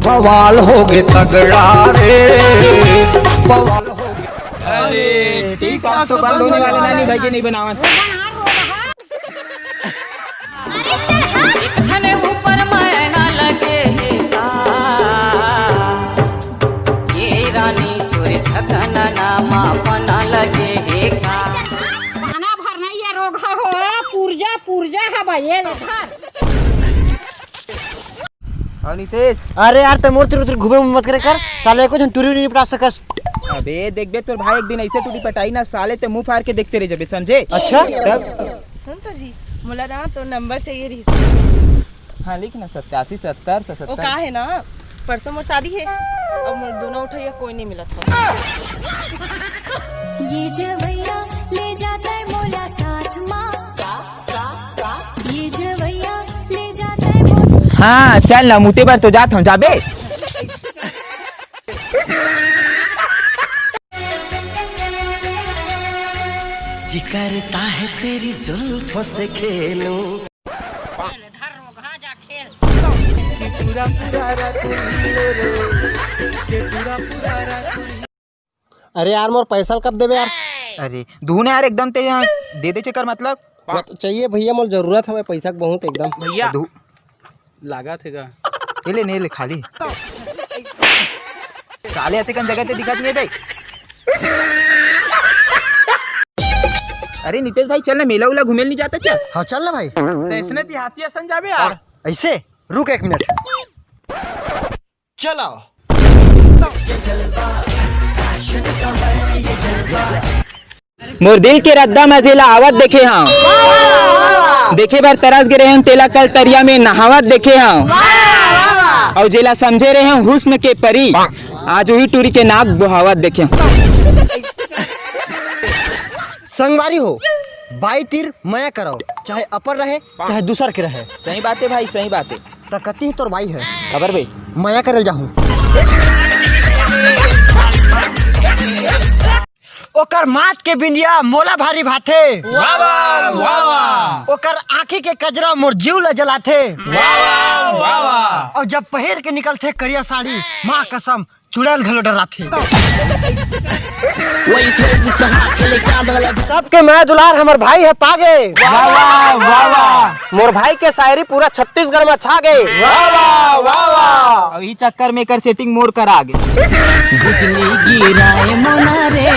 बवाल हो गए तगड़ा रे, बवाल हो गए। अरे टिकटॉक तो बंद होने वाले नानी भाई के नहीं बनावा। ऊपर मैना लगे ये रानी तोरे छकना नामा पना लगे खाना भरना ये रोग हो पुर्जा पुर्जा है भाई नितेश, अरे यार ते मोर तिरु घूमे मत करे कर साले को जन टूरी नहीं पटा सकस। अबे देख बे तोर भाई एक दिन ऐसे टूटी पटाई ना साले ते मुंह फाड़ के देखते रह जबे समझे। अच्छा तब सुन तो जी मोला ना तो नंबर चाहिए रही। हाँ लिख ना 87 70 वो का है ना परसों मोर शादी है और मोर दोनों उठाइया कोई नहीं मिला था। ये जवैया ले जाता है मोला साथ माँ, ये जवैया ले जाता है मोला। हाँ चल ना मुते बार तो जात हूँ जाबे। जी करता है तेरी जुल्फों से खेलूं। अरे यार मोर पैसा कब देबे यार? अरे धूने यार एकदम ते यहाँ दे दे चक्कर मतलब तो चाहिए भैया मोर जरूरत है पैसा बहुत एकदम भैया लगा थे का ले ले खाली साले आते कन जगह ते दिखा दिए भाई। अरे नितेश भाई चल ना मेला उला घूमे नहीं जाता क्या? हाँ चल ना भाई। तो इसने हाथी असन जाबे यार। ऐसे रुक एक मिनट चलो मोर दिल के रद्दा मजेला आवत देखे हाँ देखे बार तरस गिरे हम तेला कल तरिया में नहावत देखे हाँ और जेला समझे रहे हैं हुस्न के परी आज वही टूरी के नाक बुहावत देखे। संगवारी हो बाई तीर मया करो चाहे अपर रहे चाहे दूसर के रहे। सही बात है भाई सही बात है। तो कती ही तोर भाई है खबर भाई मया करल जाहूं ओकर माथ के बिंदिया मोला भारी भाथे ओकर आँखी के कजरा मोर जीव ल जलाथे और जब पहिर के निकलथे करिया साड़ी माँ कसम चुड़ैल घलो डराथे। सबके मैं दुलार हमर भाई है पागे मोर भाई के शायरी पूरा छत्तीसगढ़ में छा गए। और ई चक्कर में कर सेटिंग मोर कर आगे गिराए मना रे